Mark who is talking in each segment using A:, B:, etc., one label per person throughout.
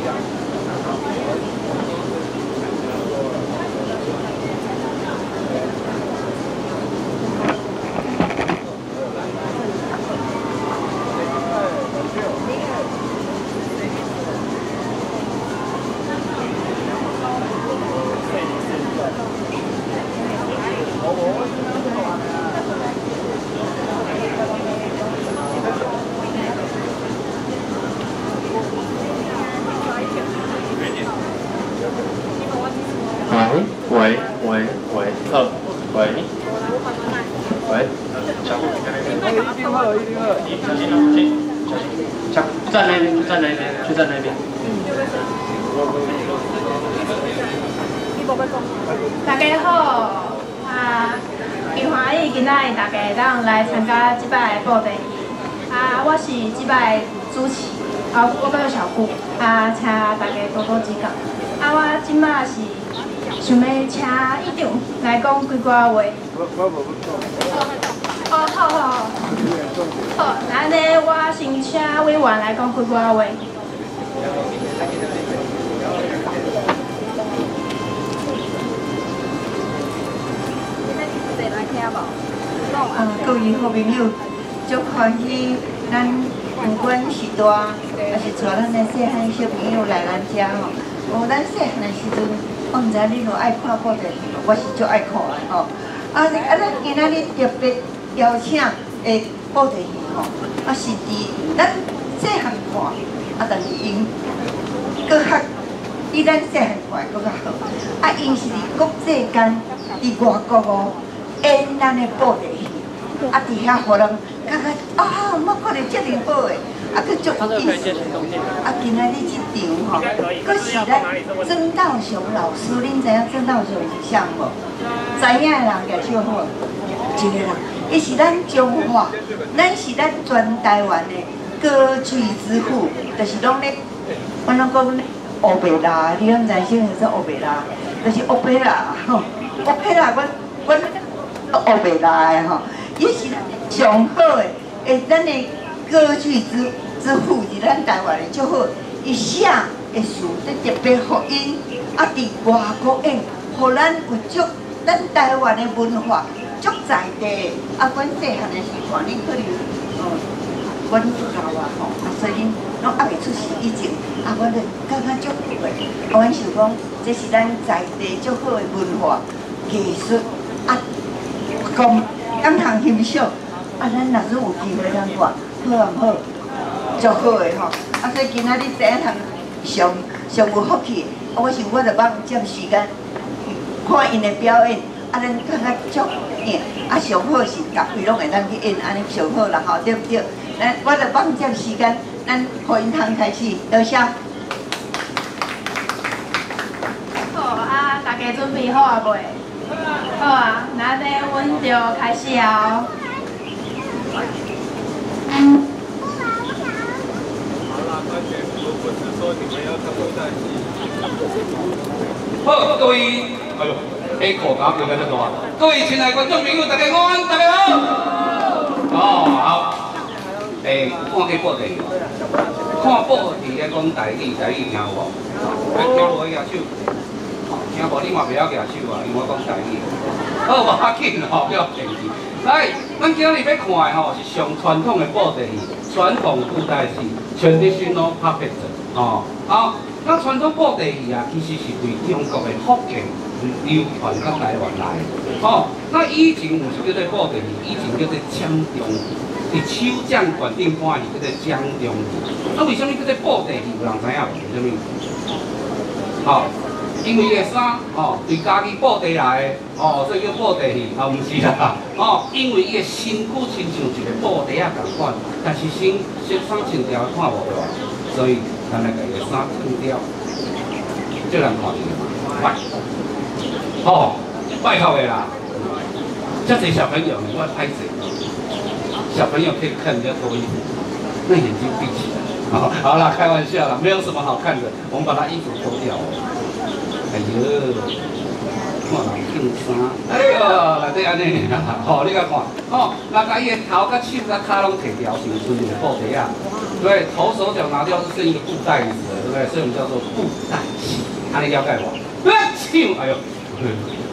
A: 站那边，站那边，去站那边。
B: 大家好，真欢喜今仔大家当来参加这摆的布袋戏。我是这摆的主持，我叫小顾，请大家多多指教。我即马是想要请议长来讲几句话。好，那安尼我先请委员来讲几句话。
C: 各位好朋友，足欢喜咱不管是大还是带咱的细汉小朋友来咱遮吼。咱细汉的时阵，我毋知你著爱看布袋戏，我是足爱看的吼。咱今仔日特别邀请的布袋戏吼，是伫咱细汉看，但是因搁较比咱细汉看搁较好。因是伫国际间，伫外国演咱的布袋戏，伫遐互人感觉莫看到遮尼好诶，佫足意思。今仔日即场吼，佫是咱曾道雄老师，恁知影曾道雄是啥无？知影的人举手好，一个人，伊是咱中华，咱是咱全台湾的歌剧之父，就是拢咧，我拢讲欧贝拉，你拢知啥叫做欧贝拉？就是欧贝拉吼，欧贝拉阮欧贝拉的吼，伊是上好的，咱的歌剧之父是咱台湾的足好，伊写的词特别福音，伫外国演，互咱有足咱台湾的文化足在地。阮细汉的时看，恁可能阮教吼，所以拢还袂出世以前，阮就感觉足好的。阮想讲，这是咱在地足好的文化艺术讲通欣赏。咱若是有机会通看，好唔好？足好的吼。所以今仔日第一堂上有福气，我想我着帮占时间看因的表演，咱感觉足硬。上好是各位拢会当去演，安尼上好啦吼，对不对？我着帮占时间，咱互因通开始，多谢。
B: 好大家准备好啊未？好那呢，阮就开始啊。
D: 好，各位，哎呦，下课搞叫得大。各位亲爱的观众朋友，大家好，大家好。好。看去布袋戏，看布伫咧讲台语听有无？听无举手，听无你嘛袂晓举手啊，因为我讲台语。好，无要紧吼，不要客气。来，咱今日要看的吼是上传统的布袋戏，传统布袋戏，traditional puppet 吼。咱传统布袋戏其实是为中国的福建流传到台湾来的。那以前唔是叫做布袋戏，以前叫做江中，伫手掌悬顶看戏叫做江中戏。为什么叫做布袋戏？有人知影无？为什么？因为伊个衫对家己布袋来的，所以叫布袋戏。毋是啦，因为伊个身躯亲像一个布袋共款，但是色衫穿条看无到，所以咱来甲伊个衫穿掉，最难看见嘛。拜托的啦，遮侪小朋友呢，我拍谁？小朋友可以看比较多一点，那眼睛闭起来。好啦，开玩笑啦，没有什么好看的，我们把他衣服脱掉。哎呦，看人穿衫，哎呦，内底安尼啦，你甲看，那甲伊个头、甲手、甲骹拢摕掉，是剩一个布袋啊。对，头、手脚拿掉是剩一个布袋子，对不对？对？所以我们叫做布袋戏，安尼了解无？唱，哎呦，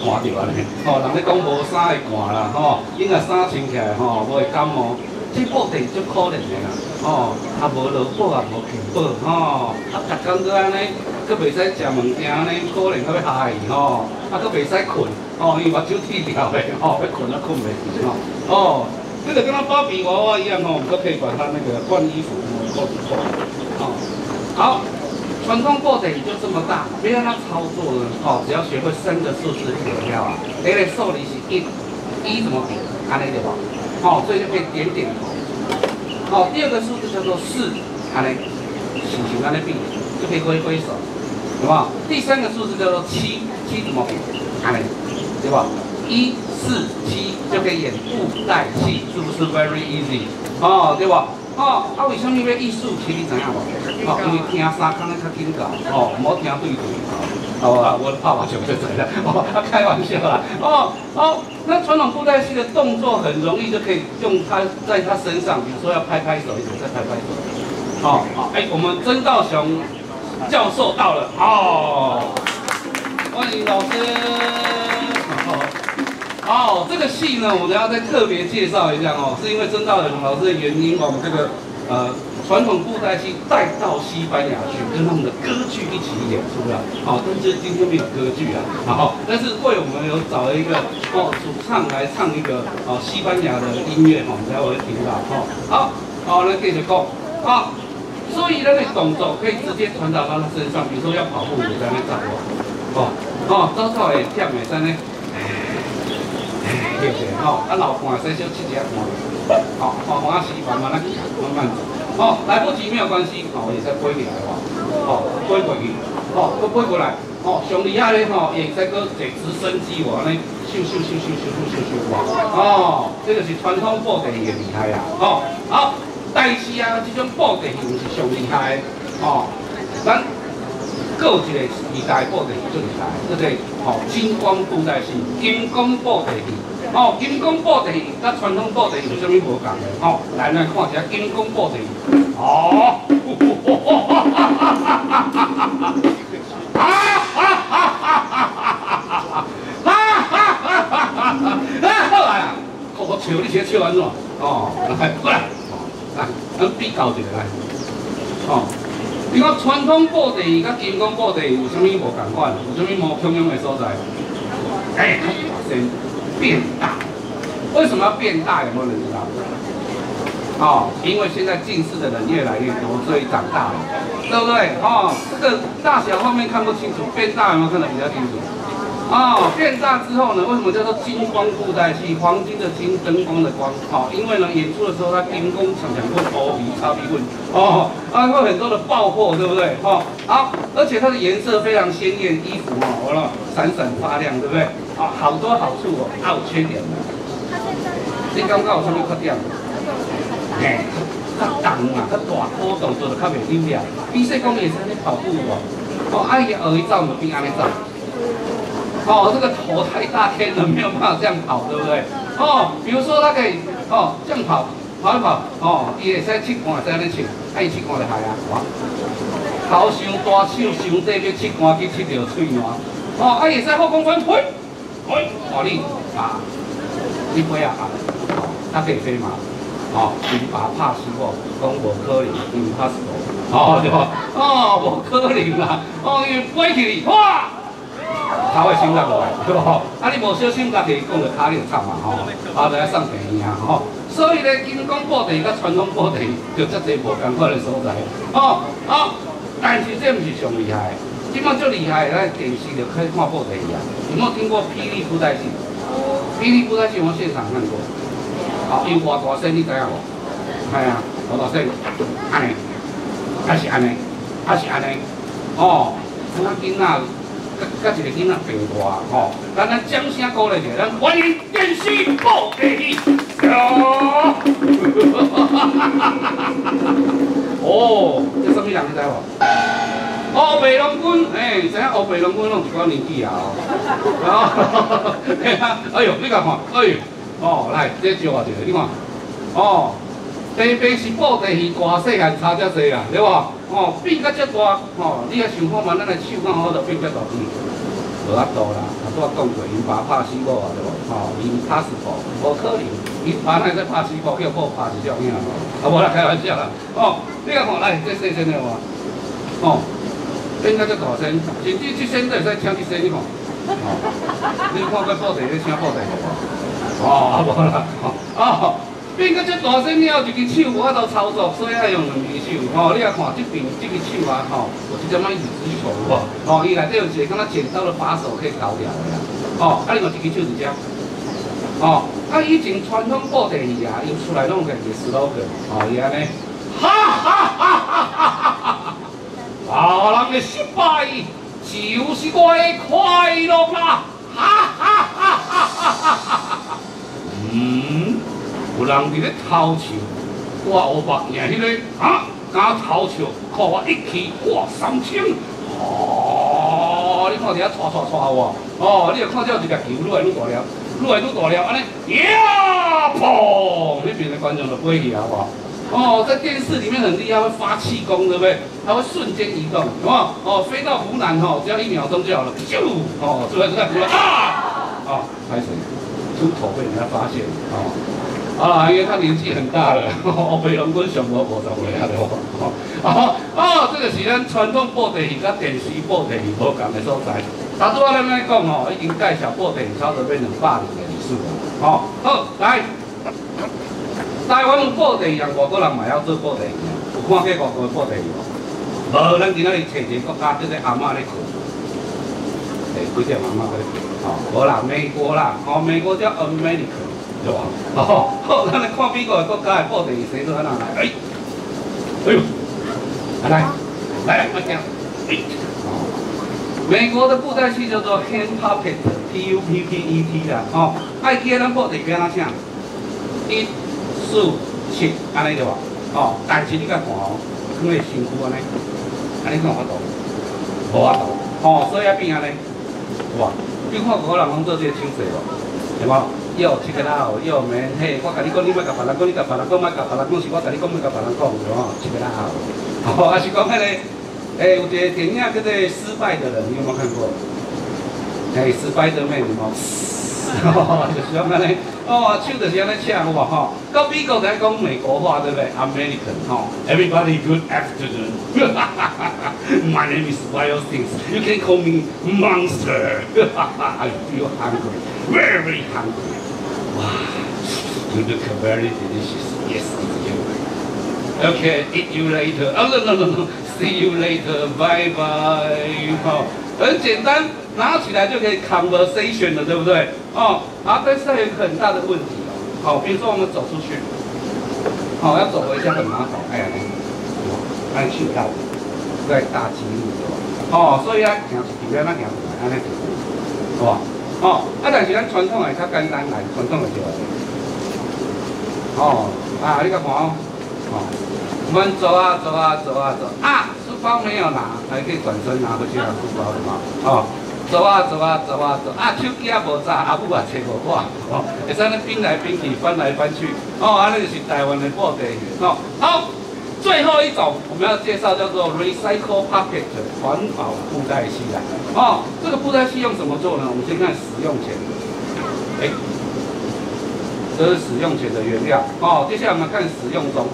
D: 寒着安尼，人咧讲无衫会寒啦，因若衫穿起来无会感冒。这布袋足可怜的啦，无落补也无钱补，逐工搁安尼，搁袂使食物件安尼，可怜搁要害伊搁袂使困，因为目睭铁掉的，要困困袂着这就跟那芭比娃娃一样我们都可以把它那个换衣服扣子扣，好，传统布袋就这么大，别让它操作呢，只要学会3个数字就了啊，第一个数字是1怎么比，安尼对吧？所以就可以点点头。第二个数字叫做4，安尼，形安尼比，就可以挥挥手，有没有？第3个数字叫做7怎么比？安尼，对吧？1、4、7就可以演布袋戏，是不是 very easy？ 对吧？为什么要艺术期？你知影无？因为听3空咧较紧教，唔好听对对。我怕我就不知了，开玩笑啦。那传统布袋戏的动作很容易就可以用它在他身上，比如说要拍拍手，一直在拍拍手。我们曾道雄教授到了，欢迎老师。这个戏呢，我们要再特别介绍一下是因为曾道雄老师的原因，我们这个传统布袋戏带到西班牙去，跟他们的歌剧一起演出了。但是今天没有歌剧啊。但是为我们有找了一个主唱来唱一个西班牙的音乐等下我会听到好，来继续讲所以那个动作可以直接传导到他身上，比如说要跑步就在那走走走会忝的在那，对不对？老汗使少吃一下汗，慢慢吸，慢慢行，慢慢走。来不及没有关系，也使飞起来飞过去，搁飞过来，上厉害咧也使搁坐直升机安尼，咻，这就是传统布袋戏的厉害啊，好，但是啊，这种布袋戏唔是上厉害的，咱搁有一个时代布袋戏最厉害，这个金光布袋戏，金光布袋戏。金光布袋戏甲传统布袋戏有啥物无共的？来看一下金光布袋戏。好来啊！我笑你先笑安怎？来，过来，咱比较一下来。你讲传统布袋戏甲金光布袋戏有啥物无共款？有啥物无相同的所在？先。变大，为什么要变大？有没有人知道？因为现在近视的人越来越多，所以长大了，对不对？这个大小后面看不清楚，变大有没有看得比较清楚？变大之后呢，为什么叫做金光布袋戏？黄金的金，灯光的光。因为呢，演出的时候它金光强棍、头皮、擦皮棍，会很多的爆破，对不对？好，而且它的颜色非常鲜艳，衣服完了闪闪发亮，对不对？好多好处也有缺点。你感觉有啥物缺点？较重啊，较大波动做就较袂溜了。比说讲会使咧跑步无？伊学伊走就变安尼走。这个头太大天了，没有办法这样跑，对不对？比如说他可以这样跑一跑，伊会使气管会使安尼笑，伊气管就害啊，头伤大手伤短，要气管去切着喙烂。伊会使后空翻推，你飞啊，他可以飞嘛？你把怕死我，讲无可能 ，impossible， 对吧？无可能啦，因为飞起哇！头会心脏落来，对不？你无小心，家己讲着骹就惨嘛，就要送病院啊，所以咧，金光布袋甲传统布袋就遮侪无共款的所在，但是这毋是上厉害，即摆最厉害的，咱电视就可以看布袋戏啊。有没有听过霹雳布袋戏？霹雳布袋戏我现场看过，因为偌大声，你知影无？系啊，偌大声，安尼，还是安尼，咱囡仔。甲一个囡仔变大咱掌声鼓励一下，咱欢迎电视布袋戏。这什么人你知无？黑白郎君，知影黑白郎君拢一寡年纪啊哎呦，你甲看，来，这招啊一个，你看，白白是布袋戏，大细汉差遮济啦，对无？哦，变甲遮大，哦，你也想看嘛？咱的手看好就变遮大，无法度啦。啊，拄仔讲过，因爸拍死某啊，对无？吼，因拍死某，无可能。伊爸哪会使拍死某，叫某拍死这样啊，无啦，开玩笑啦。哦，你甲看来，这细身的哇，哦，变甲遮大身，甚至这身都会使请这身，你看。哦，你看过布袋，你请布袋无？哦，无啦，哦。变到这大身了，一只手无法度操作，所以爱用两只手。吼，你来看这边这个手啊，吼，有一点仔椅子手无？吼，伊内底有一个敢若剪刀的把手可以搞掉的啦。哦，啊，另外一只手是这样。哦，啊，以前传统布袋戏啊，伊出来拢个是 slogan， 哦，伊安尼，哈哈哈哈哈哈！大人的失败就是我的快乐啦！哈哈哈哈哈哈！有人伫咧偷笑，我黑白赢迄个啊，敢偷笑，靠我一气过3000。哦，你看伫遐刷我，哦，你就看到一粒球愈来愈大粒，愈来愈大粒，安尼，呀，砰！那边的观众就飞去啊，好不好？哦，在电视里面很厉害，会发气功，对不对？它会瞬间移动，有没有？哦，飞到湖南只要1秒钟就好了，咻！哦，出来湖南啊！哦，拍谁？出头被人家发现，哦。啊，因为他年纪很大了，北龙跟上无50岁啊，对哦，这个是咱传统布袋戏甲电视布袋戏无共的所在。拄仔咱来讲已经介绍布袋戏差不多变200年的历史了。好，来，台湾有布袋戏，外国人嘛要做布袋戏，有看过外国的布袋戏无？无，咱今仔日找一个国家，这个阿嬷咧困，几条阿嬷在咧困，无啦，美国啦，美国叫 American。对吧？好，咱来看美国的国家的布袋戏生做安怎来？哎呦，来，快点！美国的布袋戏叫做 hand puppet，P-U-P-P-E-T 啦，爱记咱布袋戏安怎请？1、4、7，安尼对吧？但是你甲看放咧身躯安尼看法度，无法度，所以要变安尼，哇！你看外国人拢做这个手势无？对无？要切个啦，要免嘿，我甲你讲，你莫甲别人讲，你甲别人讲，莫甲别人讲，是我甲你讲，莫甲别人讲，对吼，切个啦。还是讲迄个，有一个电影叫做《失败的人》，你有没有看过？失败的妹，有冇？就是讲安尼，手就是安尼请有无吼？到美国来讲美国话，对不对 ？American Everybody good afternoon. My name is Wild Things. You can call me Monster. I feel hungry, very hungry. Wow, you look very delicious. Yes, it's you. Okay, eat you later. Oh no. See you later. Bye bye. 很简单，拿起来就可以 conversation 了，对不对？但是它有一个很大的问题比如说我们走出去，要走回家很麻烦，安去到在大街路对吧？所以行一条，咱行出来，安尼好吧？但是咱传统的较简单来，传统的就你甲看我们走啊，书包没有拿，还可以转身拿回去拿书包的嘛？走啊，手机也无查，阿母也找无我，会使咧变来变去，翻来翻去，安尼就是台湾的布袋戏。好，最后一种我们要介绍叫做 recycle puppet 环保布袋戏啦。这个布袋戏用什么做呢？我们先看使用前，这是使用前的原料。接下来我们看使用中。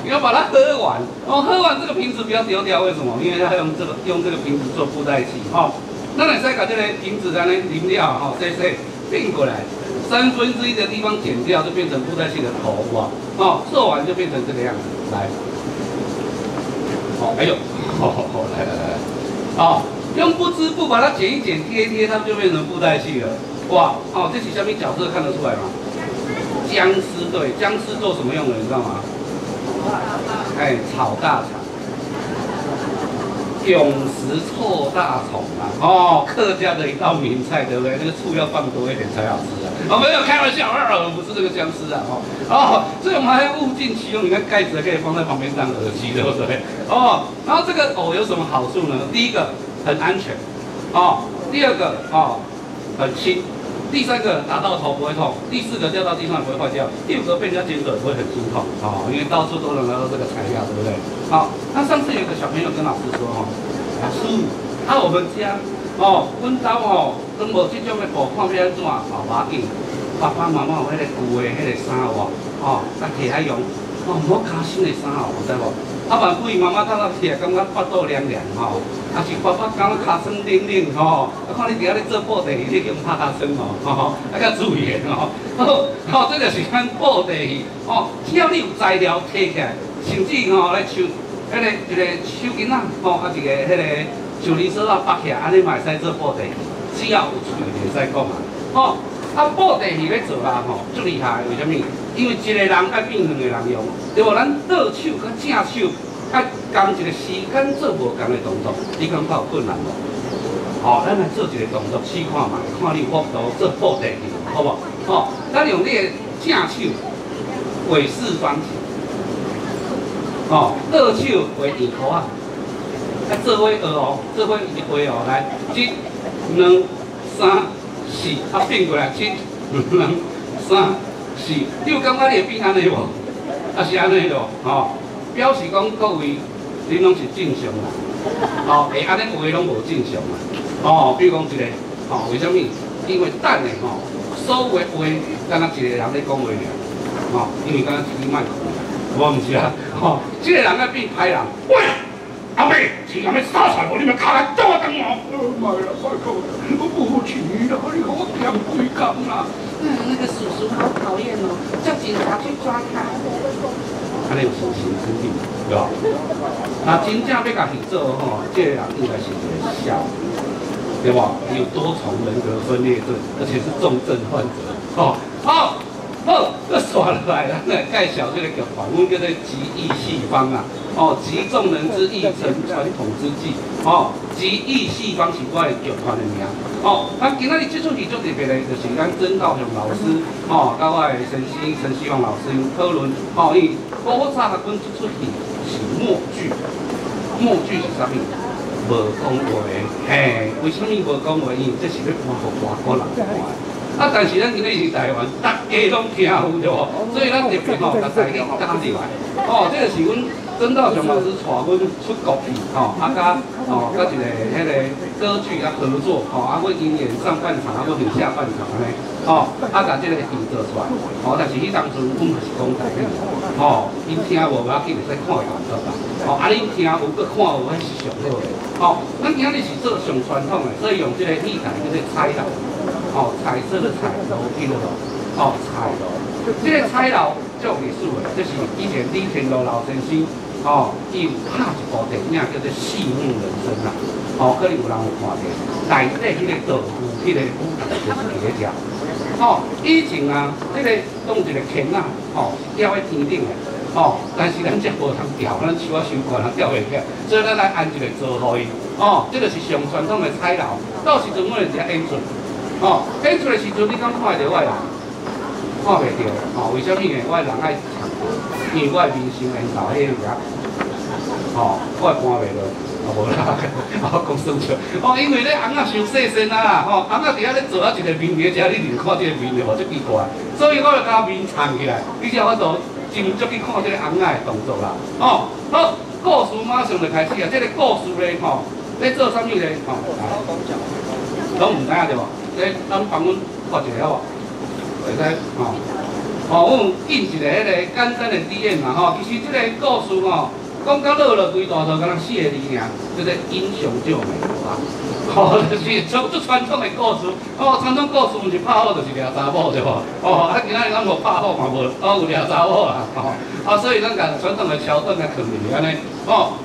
D: 你要把它喝完，喝完这个瓶子不要丢掉，为什么？因为它用这个瓶子做布袋戏，那你再把这个瓶子的淋料，这并过来，1/3的地方剪掉，就变成布袋戏的头，做完就变成这个样子，来，来，用不织布把它剪一剪，贴一贴，它就变成布袋戏了，哇，这是什么角色看得出来吗？僵尸对，僵尸做什么用的？你知道吗？炒大肠，永时臭大虫啊！客家的一道名菜，对不对？那个醋要放多一点才好吃啊！没有开玩笑，不是这个僵尸啊！所以我们还要物尽其用。你看盖子可以放在旁边当耳机，对不对？然后这个藕有什么好处呢？第一个很安全，第二个很轻，第3个打到头不会痛，第4个掉到地上不会坏掉，第5个被人家捡走也不会很心痛哦，因为到处都能拿到这个材料，对不对？好，那上次有个小朋友跟老师说哦，老师，我们家哦，阮兜哦，都无这种的布，看要安怎啊？无要紧，爸爸妈妈有迄个旧的迄个衫哦，咱摕来用，唔好加新的衫哦，有知无？万贵妈妈透起来感觉腹肚凉凉吼，是爸爸感觉尻川冷冷吼，看你伫遐咧做布袋戏，你用拍尻川哦，较注意的哦。好，这就是咱布袋戏哦，只要你有材料摕起来，甚至来像迄个一个手巾仔一个迄个橡皮绳绑起来，安尼嘛会使做布袋戏，只要有喙就会使讲啊。布袋戏咧做啦足厉害，为什么？因为一个人爱变2个人用，对无？咱倒手甲正手爱同一个时间做无同的动作，你感觉有困难无？咱来做一个动作试看嘛，看你有法度做布袋戏，好无？咱用你的正手画4方形，倒手画圆箍啊，做伙学哦，做伙一画哦，来1、2、3、4，变过来1、2、3、4，你有感觉你会变安尼无？是安尼咯，表示讲各位恁拢是正常啦，会安尼画拢无正常啦，比如讲一个，为什么？因为等的所有的话，敢若一个人咧讲话尔，因为敢若一支麦克风，我毋是啦，这个人爱变歹人，喂，阿妹，钱阿妹撒出来无？你咪卡来做我等我，唔系啦，拜托，我无钱啦，你给我点几工啦。
E: 那个叔叔好讨厌哦，叫警察去抓他。
D: 安尼有心神经，对吧？真正要甲去做这个人应该是一个笑，对吧？有多重人格分裂症，而且是重症患者。好，这耍落来，咱来介绍这个剧团，阮叫做集义戏坊啊。集众人之义，成传统之计。集义戏坊是我的剧团的名。今仔日这出戏最特别的，就是咱曾道雄老师，甲我的陈希望老师讨论，因为古早阮这出戏是默剧，默剧是啥物？无讲话的，为什么无讲话？因为这是要搬互外国人看。但是咱今日是台湾，大家拢听有对无？所以咱特别甲大家加入来。这个是阮曾道雄老师带阮出国去，甲一个迄个歌剧合作，阮因演上半场，阮演下半场安尼，甲这个戏做出来，但是迄当阵阮嘛是讲台语，因听无要紧，会使看动作啦，恁听有搁看有，迄是上好的，咱今日是做上传统的，所以用这个戏台叫做彩楼，彩色的彩楼梯的楼，彩楼，这个彩楼足有艺术的，这是以前李天禄老先生。伊有拍一部电影叫做《戏梦人生》啦，可能有人有看过。内底迄个道具，迄个舞台就是第一条。以前啊，这个当一个圈啊，吊在天顶的，但是咱这无通吊，咱手啊伤悬，吊袂起来，所以咱来安一个座互伊。这个是上传统的彩楼，到时阵我们才演出。演出的时阵，你敢看会到我人？看袂到。为什么呢？我人爱唱歌，因为我面上缘投迄个遐。我搬袂落，无啦，讲算笑。因为咧翁仔伤细身啊，翁仔伫遐咧做一个面面，只你连看这个面就无足奇怪，所以我就甲面藏起来，你才法度真足去看这个翁仔的动作啦。好，故事马上就开始啊！这个故事咧，咧做啥物咧？拢唔知影对无？咧，咱帮阮看一下好无？会使阮印一个迄个简单的DM嘛其实这个故事讲到落规大套，敢若4个字尔，叫做英雄救美国就是足传统的故事。传统故事毋是拍好就是掠查某对无？今仔日咱无拍好嘛无，有掠查某啦。所以咱甲传统的桥段来放入去安尼。好，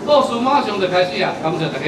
D: 故事马上就开始啊！感谢大家。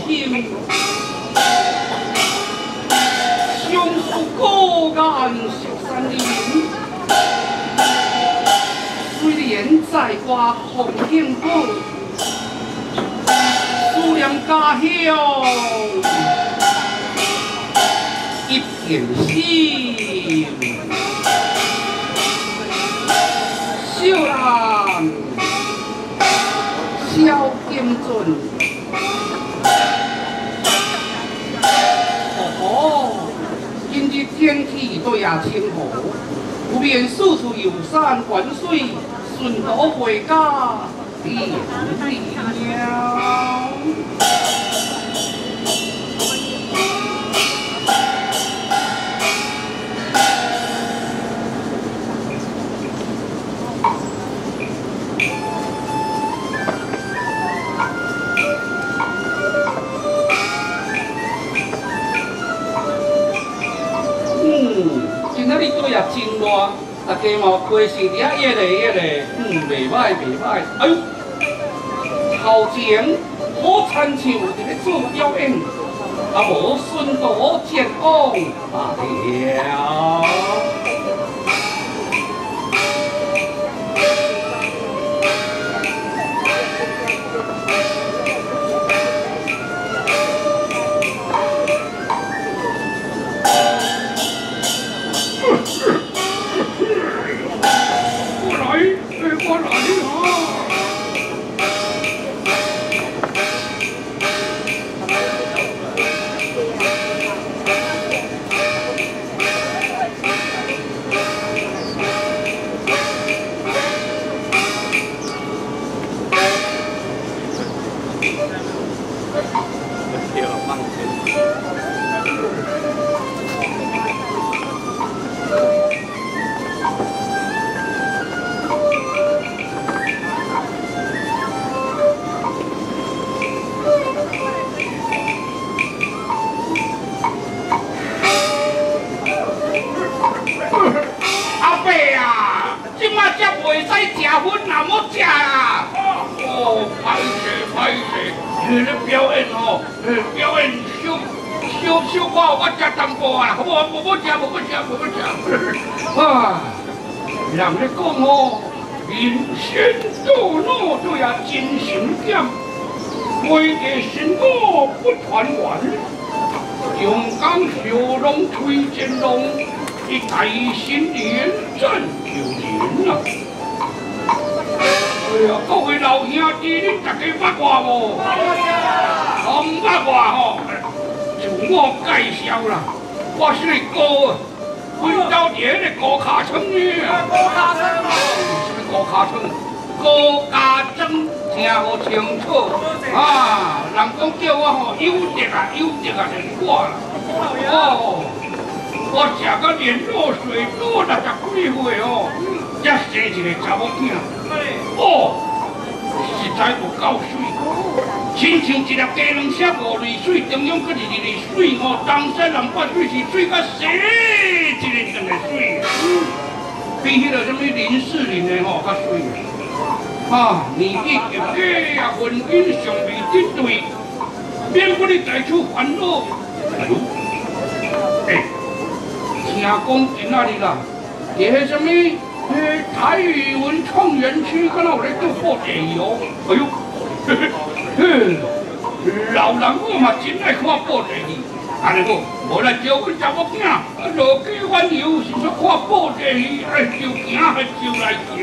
D: 金，相思高岸13年，虽然在外风景好，思念家乡一片心。小人萧金俊，今日天气对也清好，不免四处游山玩水，顺道回家便了。今仔日对也真热，大家嘛开始伫遐热嘞，袂歹袂歹。哎呦，头前好亲像伫咧做表演，啊无顺道前往罢了。我来了。表演哦，表演小可我食淡薄啊，好无？无食。啊，人咧讲哦，人生道路都要真诚点，每个辛苦不团圆，勇敢笑容推荐容，一代新年真有人啊！哎呀，各位老兄弟，恁大家捌我无？我唔捌我吼，就我介绍啦，我是高，阮兜伫迄个高卡村呢。高卡村哦，什么高卡村？高家庄，听无清楚啊！人讲叫我吼有德啊，就是我啦。哦，我食到连落水多60几岁哦，才生一个查某囝。哦，实在有够水，亲像一粒鸡卵石5厘水，中央搁2厘水哦，东西南北水是水甲洗一个的水，比迄个什么林世林的吼较水。啊，年纪越加啊，婚姻尚未得对，免不你再出烦恼。听讲今仔日啦，伫迄什么？台语文创园区，敢若有咧做报第2哦。哎呦，老人我嘛真爱看报第2，安尼好，无来招阮查某囝，落街玩游，是说看报第2，哎，就行来行。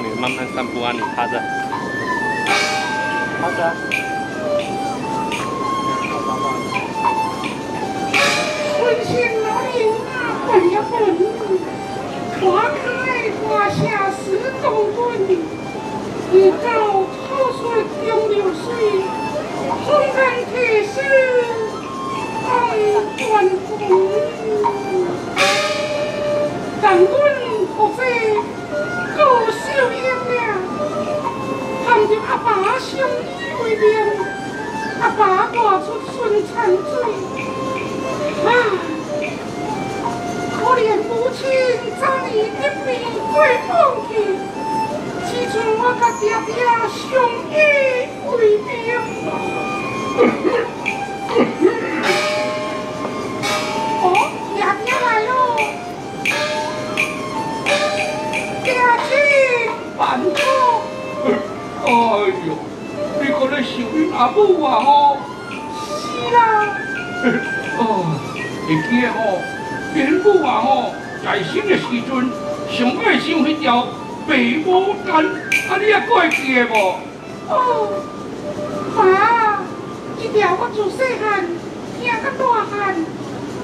A: 你慢慢散步啊，你趴着，趴着啊。
E: 春天来临啊，本呀本，花开花下始冬春。日照草水中流水，红颜铁丝红断风。但阮何非高手英良，含着阿爸相依为命，阿爸挂出孙残水。啊！可怜母亲早已一病归亡去，只剩我甲爹爹相依为命。哦，爹爹来咯！爹亲办好。
D: 哎呦，你可咧想恁阿母啊吼？
E: 是啦。
D: 哦，会记得吼，恁母啊吼，在生的时阵上爱唱迄条《白牡丹》，啊，你还会记得无？
E: 哦，妈，这条我自细汉听到大汉，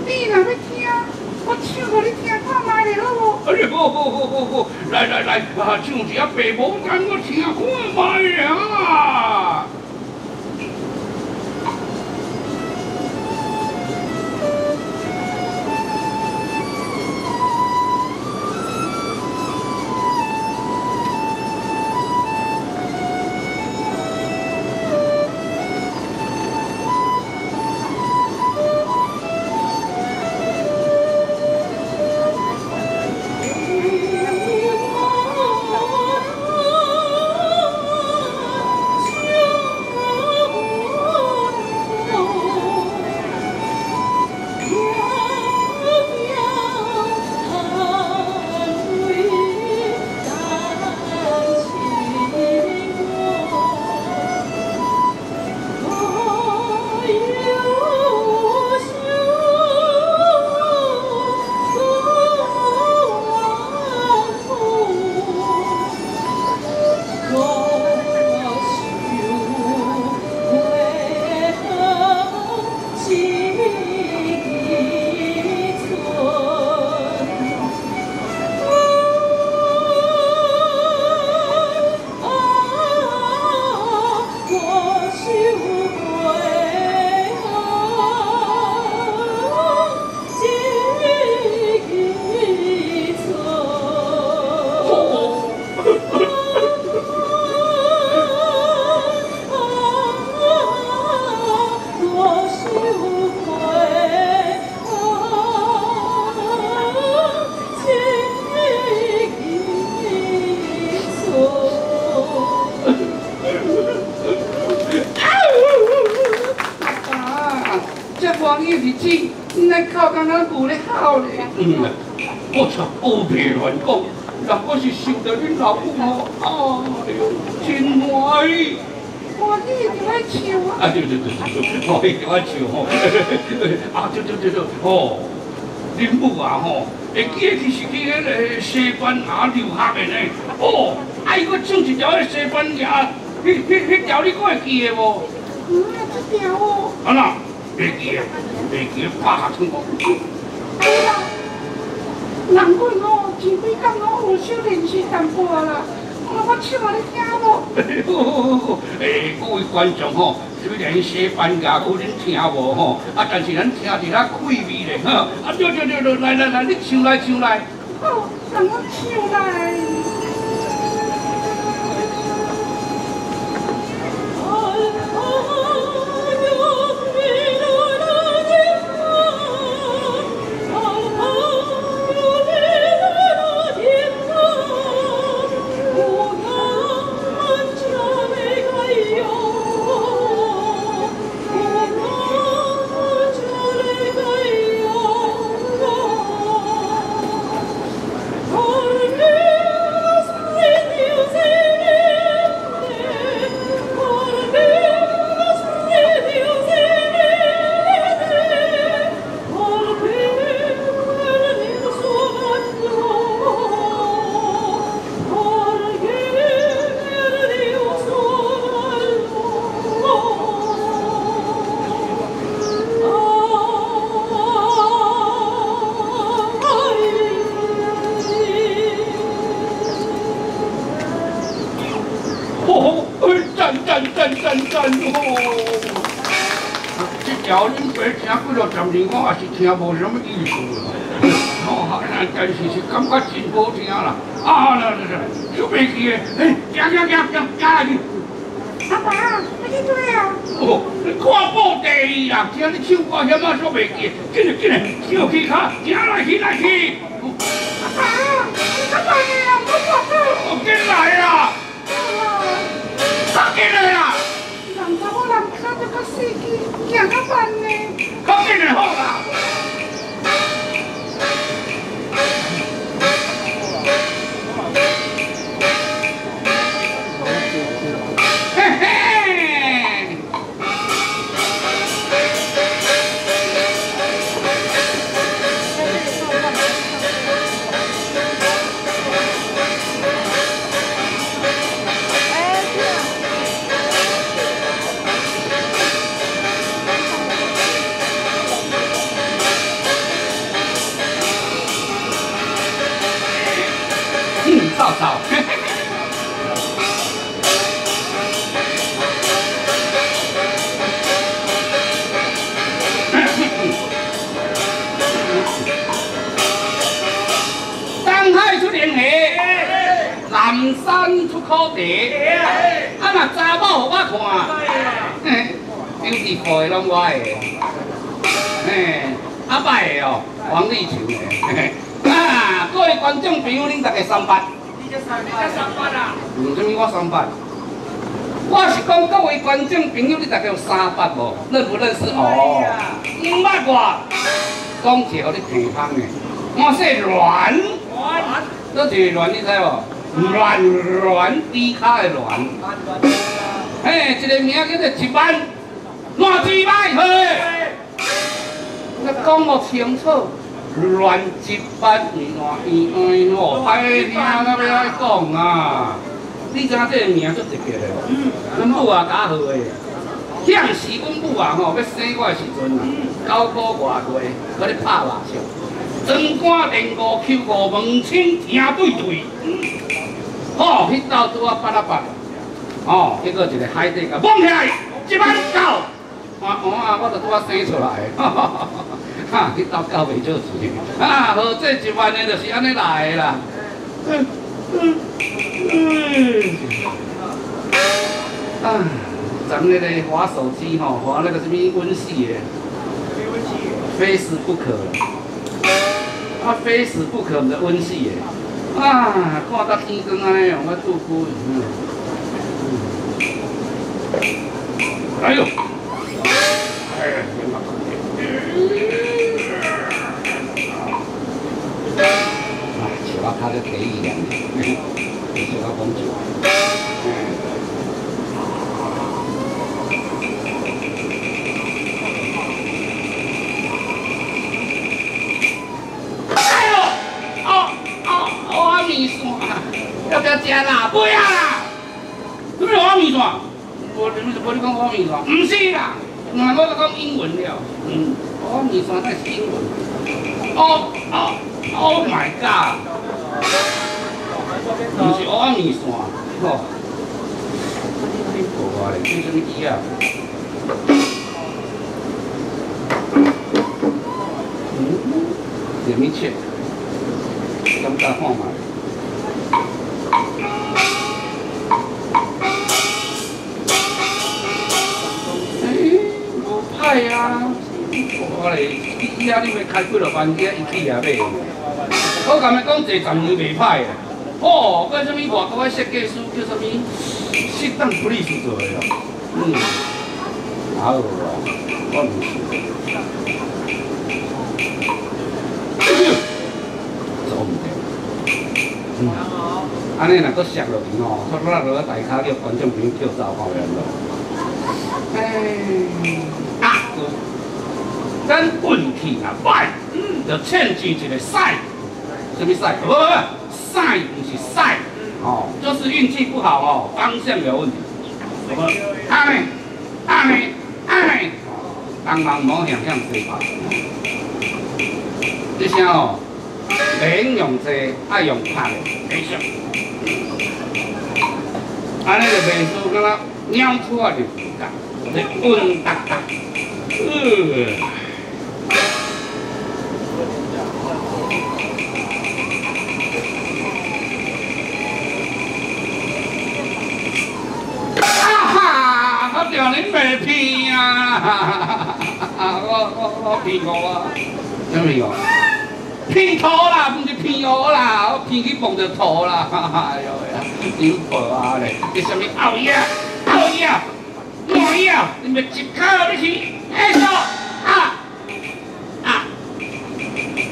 E: 你若要听，我唱给你听看卖咧，好无？
D: 哎呀，好，来，啊，唱一下《白牡丹》，我听看卖啊！我操，胡别乱讲，若果是受到恁老母吼，哎呦，真欢喜。
E: 我你就爱唱啊！
D: 啊，对，我迄条爱唱吼，啊，对，吼，恁母啊吼，会记得去是去迄个西班牙留学的呢。哦，啊，伊搁唱一条迄西班牙，迄条你搁会记得无？
E: 这条哦。
D: 啊那，袂记得，拍下唱歌。
E: 对啦。人阮吼前几工吼有小练习淡薄啦，我唱互你听无？
D: 各位观众吼，虽然西班牙语恁听无吼，啊，但是咱听着较趣味咧，吼，啊，对，来，你唱来。
E: 好，让我唱来。条，恁爸听几落10年，我也是听无什么意思啦。哦，但是感觉真好听啦。啊，小袂记的，行来去。
C: 阿爸，你去对啊？
E: 哦，你看报第2啦，听你唱歌险啊，煞袂记，紧来，跳起脚，行来去。
C: 阿爸，你干嘛呀？我
E: 紧来啦！紧来啦！
C: 人查某人脚都较细气，行较慢呢。
E: 较紧就好啦。东海出灵溪，南山出土地。啊，若查某互我看，顶次裤的拢我的，阿摆的哦，王力球的。啊，各位观众朋友，恁大家3八。你这3八啊？啥物我3八？我是讲各位观众朋友，你大家有3八无？认不认识？哦，5捌我，讲一个互你听芳的。我说卵，这是卵，你知无？卵低卡的卵。一个名叫做1万，烂2万嘿。你讲我清楚。乱1万2万，哎听啊，要安讲啊？你知影这个名足特别的，阮母啊家好的。向时阮母啊吼要生我的时阵啊，9个外月，搁咧拍麻将，庄官连5Q 5门清听对。吼，迄道拄啊8啊8，哦，结果一个海底甲摸起来，1万9，我就拄啊生出来。哈，迄道狗袂少钱，好这1万的就是安尼来的啦。咱那个滑手机吼，滑那个什么温系的，非死不可。非死不可的温系的。看到天光安尼，我肚哭。哎呦！笑我卡在地一样，笑我讲笑。哎呦，蚵仔面线，要不要吃啦？不要啦！什么蚵仔面线？无你讲蚵仔面线，唔是啦，我都讲英文了。蚵仔面线那是英文。Oh my god！ 唔是蚵仔面线，吼。你无啊咧，做什么鱼啊？什么切？感觉看嘛。无歹啊！我咧，以后你要开几落班机，一起也买。我甲你讲，坐10年袂歹的。哦，佮什么外国的设计师叫什么？适当不利是做的咯。好啊，我唔是。走唔掉。安尼若搁摔落去吼，拖落落大骹叫观众朋友跳走看人咯。咱运气若歹，就欠钱一个赛。什么赛？不，赛不是赛，哦，就是运气不好哦，方向有问题。人人莫向西跑。这声哦，免用坐，爱用拍的，继续。安尼就袂输，敢若鸟出啊就不干，就稳哒哒。
D: 我叫你卖骗啊！我骗我啊！什么哦？骗土啦，不是骗我啦，我骗去摸着土啦！哎呦呀，你婆啊嘞！你什么熬夜？熬夜？熬夜？你咪一靠你去，哎说啊！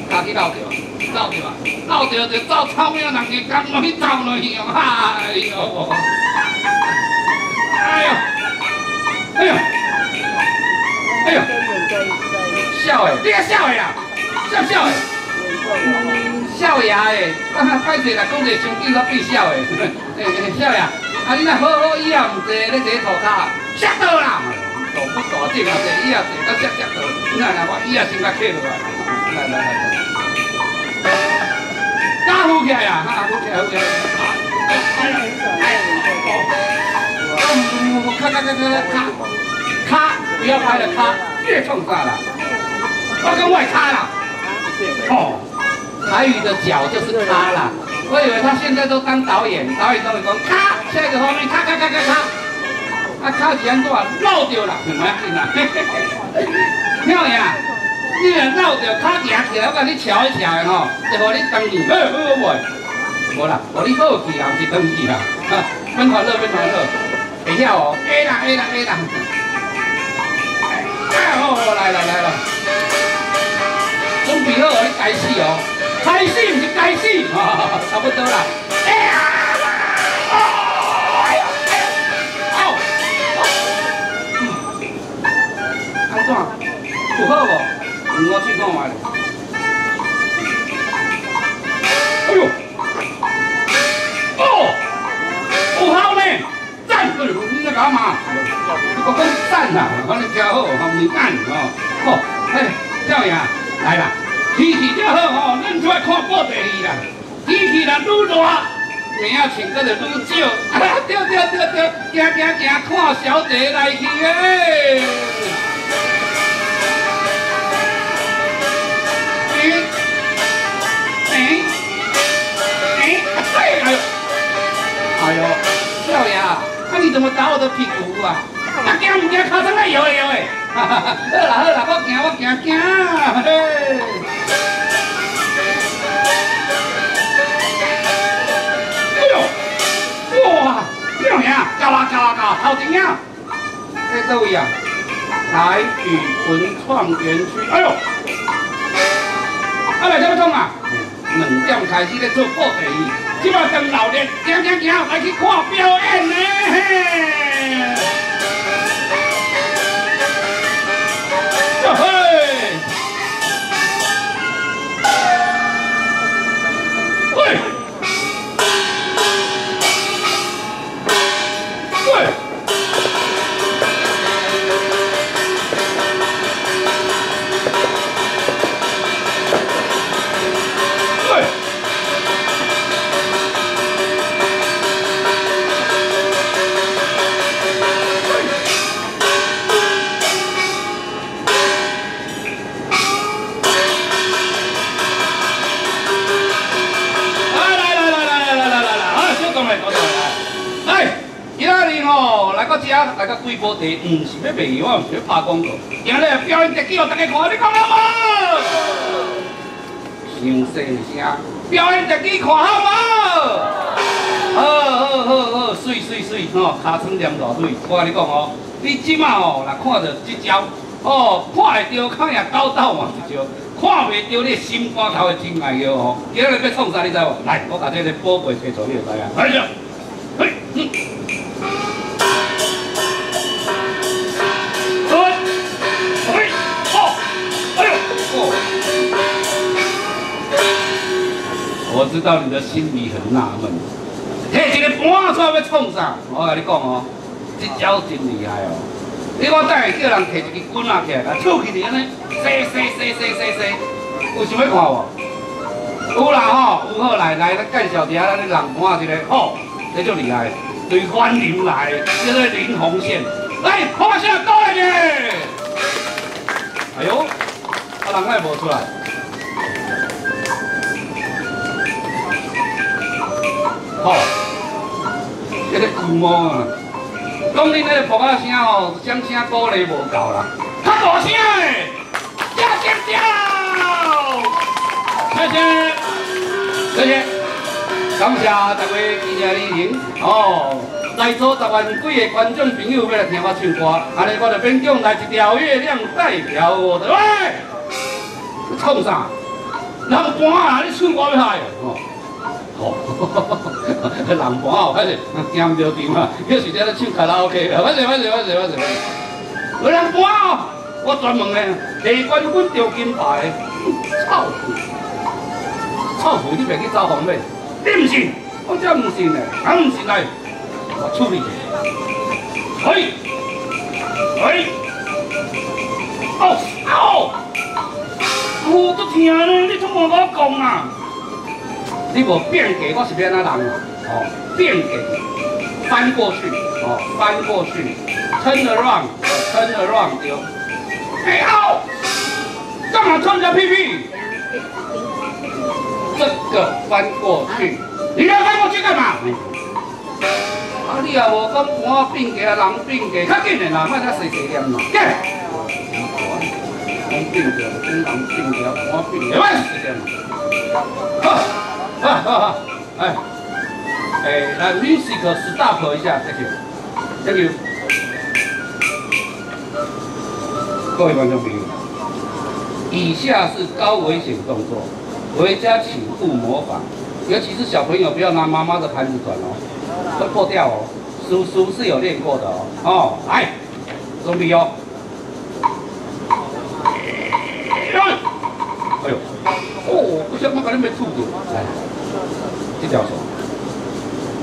D: 家己闹着，闹着就走草命，人家讲落去走落去哦！哎呦！哎呦！哎呦！哎呦！笑诶，你个笑诶啦，笑诶，笑爷诶，歹势啦，讲者伤紧，我变笑诶，笑爷，啊你若好好以后唔坐咧坐涂骹，摔倒啦，大不大只嘛坐，以后坐到摔倒，那我以后先甲起落来，来，加扶起来呀，扶起来，卡，不要拍了卡，别冲啥啦。我跟外卡啦，哦，台语的脚就是卡啦。我以为他现在都当导演都会讲卡，下一个画面卡，啊卡是安怎绕掉啦，唔要紧啦，漂亮，你若绕掉卡行起来，我甲你瞧一瞧的吼，就互你当年好袂，无啦，互你好去啊，毋是当去啦，免烦恼，会晓哦，会啦。哎好，来了。准备好，你开始哦，开始唔是开始，差不多啦。安怎？有好无？我去看卖咧。哎呦！哦，有效呢，赞！你在干嘛？我讲赞啦，反正调好，唔是干哦。好，少爷。来啦，天气正好吼，咱出来看布袋戏啦。天气若愈热，名仔穿搁就愈少。对，行，看小姐来去诶。哎呦，少爷，你怎么打我的屁股啊？惊唔惊？靠上来摇诶！好啦，我行。哎呦，哇，漂亮，搞啦，好惊呀！在这位啊，台语文创园区。哎呦，来怎么创啊？2点开始咧做布袋戏，即摆当闹热，行，来去看表演呢。来个贵宝地，唔是要卖药，唔是要拍广告。今日表演特技，互大家看，你讲好无？伤细声，表演特技看好无？好，水吼，尻川黏大水。我甲你讲哦，你即马哦，若看到即招哦，看会着，看也狗斗嘛一招，看袂着，你心肝头会真爱药哦。今日要创啥，你知无？来，我甲这个宝贝摕出，你就知啊。来者，我知道你的心里很纳闷，摕一个盘出来要创啥？我甲你讲哦，这招真厉害哦！你我等下叫人摕一支棍仔起来，出去就安尼洗，有想要看无？有啦吼，有好来，咱介绍一下咱的人看一个，吼，这就厉害，对欢迎来，这个林红线，来胯下倒来者。人来无出来。吼，这个舅母啊，讲恁那个博仔声吼，掌声鼓励无够啦，较大声诶，叫叫叫！谢谢，谢谢，感谢大家今日莅临哦。 在座10万几个观众朋友要来听我唱歌，安尼我就勉强来一条月亮代表我的。喂，你创啥？人搬啊，你唱歌要嗨哦。哦，人搬哦，反正惊唔着场啊，叫是在咧唱卡拉 OK 啊，反正。有人搬哦，我专门的地冠军得金牌的，臭屁，你别去找红妹，你唔信？我真唔信嘞，我唔信来。 我处理一下。我都听咧，你怎么跟我讲啊？你无变给我是变哪人啊？哦，变给，翻过去，哦，翻过去 ，turn around，turn around 对。哎好，干嘛穿着屁屁？这个翻过去，你要翻过去干嘛？ 啊！你也无讲搬变价，人变价，较紧的啦，莫再细念啦。计，人变价，人变价，搬变价，莫细念。好，来 music stop 一下 ，thank you。各位观众朋友，以下是高危险动作，回家请勿模仿，尤其是小朋友，不要拿妈妈的盘子转哦。 会破掉哦，叔叔是有练过的哦。哦，来，准备哦。哎呦，哦，不想我把你没触住。来，这条手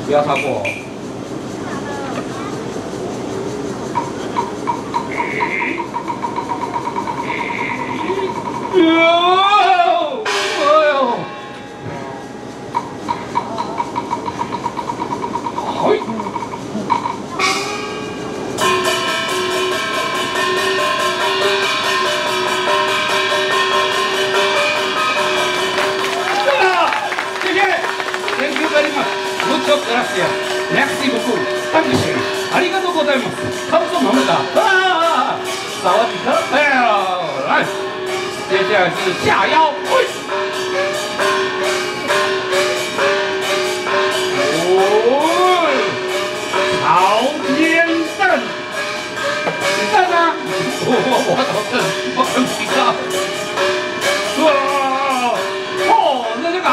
D: 不要超过哦。Merci beaucoup， danke schön，ありがとうございます。カブトマムだ。萨瓦迪卡，哎呀，来，接下来是下腰，朝天蹬，你蹬啊！我朝蹬，我蹬几个？哦，那就搞。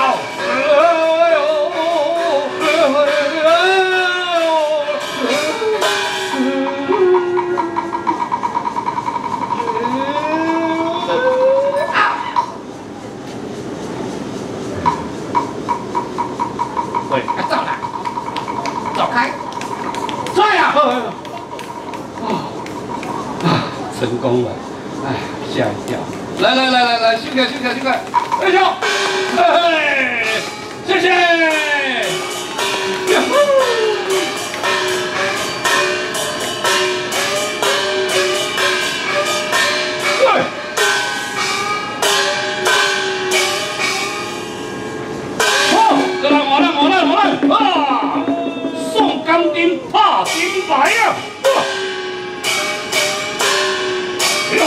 D: 成功了，哎，吓一跳！来，休克！哎呦，哎，谢谢！好，我来啊！宋钢钉怕金牌呀！ 哎呦！